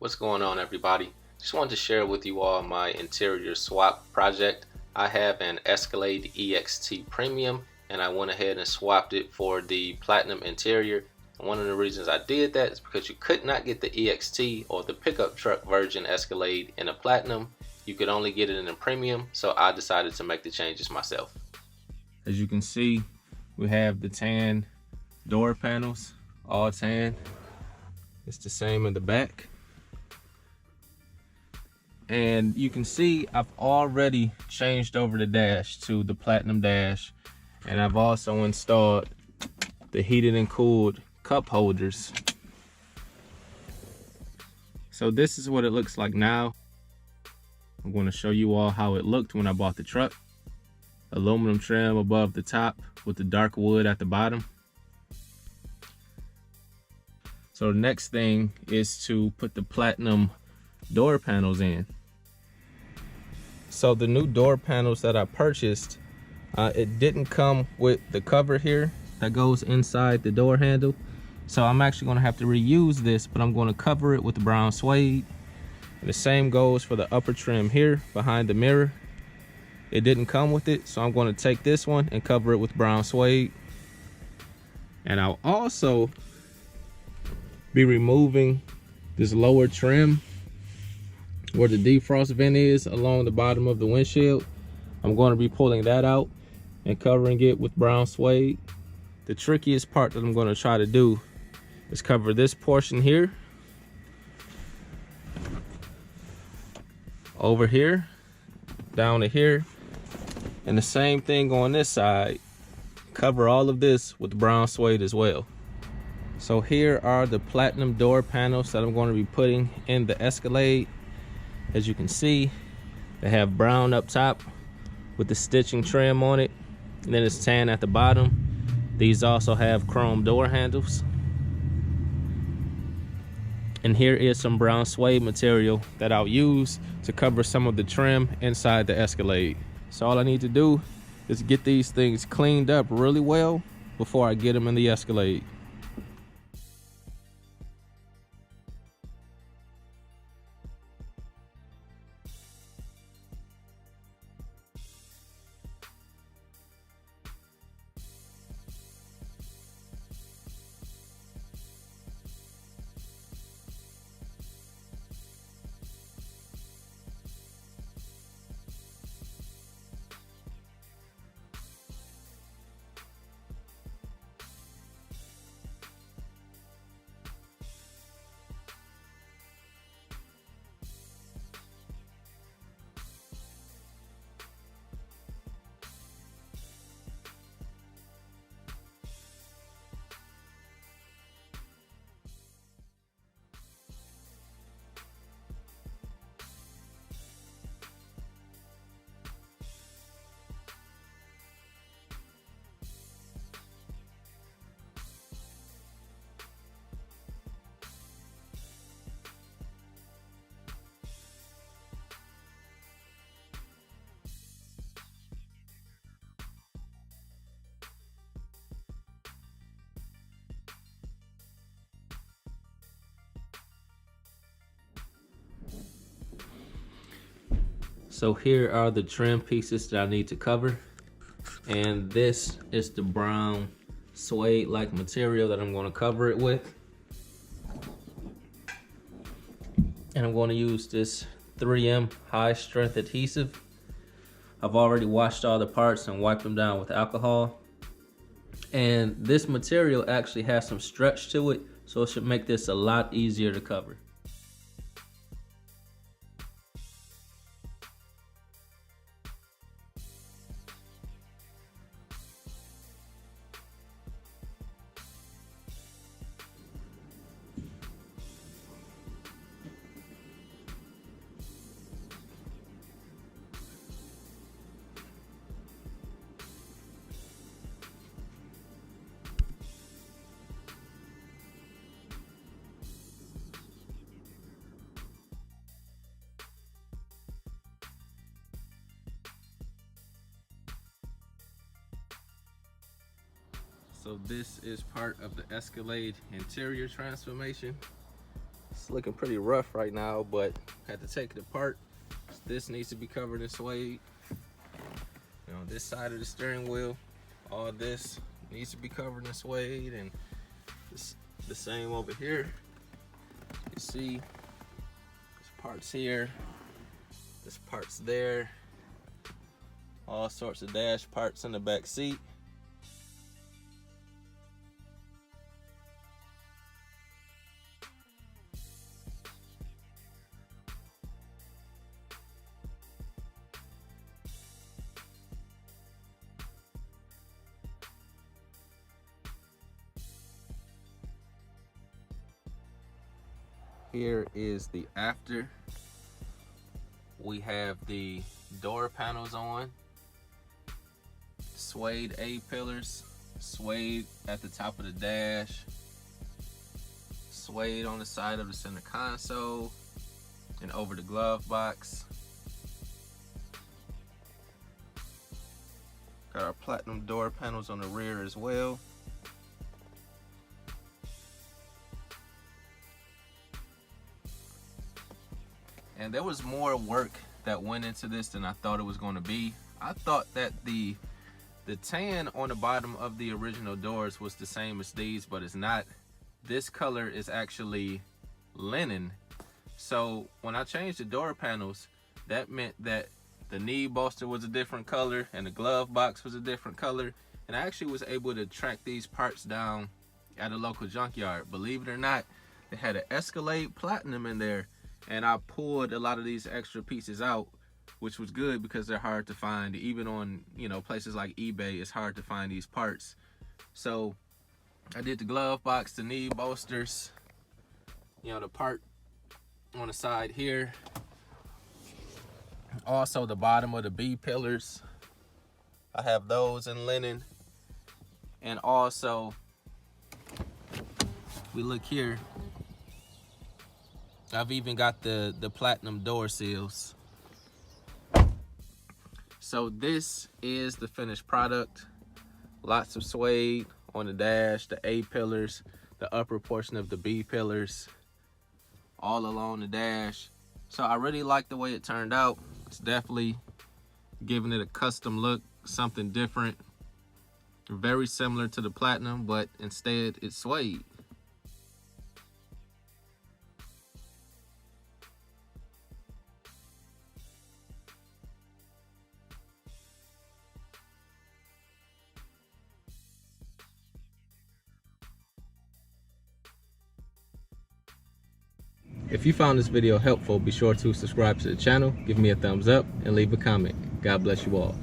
What's going on, everybody? Just wanted to share with you all my interior swap project. I have an Escalade EXT Premium and I went ahead and swapped it for the Platinum interior. And one of the reasons I did that is because you could not get the EXT or the pickup truck version Escalade in a Platinum. You could only get it in a Premium, so I decided to make the changes myself. As you can see, we have the tan door panels, all tan. It's the same in the back. And you can see I've already changed over the dash to the Platinum dash, and I've also installed the heated and cooled cup holders. So this is what it looks like now. I'm going to show you all how it looked when I bought the truck. Aluminum trim above the top with the dark wood at the bottom. So the next thing is to put the Platinum door panels in. So the new door panels that I purchased, it didn't come with the cover here that goes inside the door handle. So I'm actually gonna have to reuse this, but I'm gonna cover it with the brown suede. And the same goes for the upper trim here behind the mirror. It didn't come with it, so I'm gonna take this one and cover it with brown suede. And I'll also be removing this lower trim where the defrost vent is along the bottom of the windshield. I'm going to be pulling that out and covering it with brown suede. The trickiest part that I'm going to try to do is cover this portion here, over here, down to here, and the same thing on this side. Cover all of this with brown suede as well. So here are the Platinum door panels that I'm going to be putting in the Escalade. As you can see, they have brown up top with the stitching trim on it, and then it's tan at the bottom. These also have chrome door handles. And here is some brown suede material that I'll use to cover some of the trim inside the Escalade. So all I need to do is get these things cleaned up really well before I get them in the Escalade. So here are the trim pieces that I need to cover. And this is the brown suede-like material that I'm going to cover it with. And I'm going to use this 3M high strength adhesive. I've already washed all the parts and wiped them down with alcohol. And this material actually has some stretch to it, so it should make this a lot easier to cover. So this is part of the Escalade interior transformation. It's looking pretty rough right now, but had to take it apart. This needs to be covered in suede. You know, this side of the steering wheel, all this needs to be covered in suede, and this, the same over here. You can see there's parts here, there's parts there, all sorts of dash parts in the back seat. Here is the after. We have the door panels on, suede A-pillars, suede at the top of the dash, suede on the side of the center console and over the glove box. Got our platinum door panels on the rear as well. And there was more work that went into this than I thought it was going to be. I thought that the tan on the bottom of the original doors was the same as these, but it's not. This color is actually linen. So when I changed the door panels, that meant that the knee bolster was a different color and the glove box was a different color. And I actually was able to track these parts down at a local junkyard. Believe it or not, they had an Escalade Platinum in there. And I pulled a lot of these extra pieces out, which was good because they're hard to find. Even on, you know, places like eBay, it's hard to find these parts. So I did the glove box, the knee bolsters, you know, the part on the side here. Also the bottom of the B pillars, I have those in linen. And also, we look here, I've even got the platinum door seals. So this is the finished product. Lots of suede on the dash, the A pillars, the upper portion of the B pillars, all along the dash. So I really like the way it turned out. It's definitely giving it a custom look, something different. Very similar to the platinum, but instead it's suede. If you found this video helpful, be sure to subscribe to the channel, give me a thumbs up, and leave a comment. God bless you all.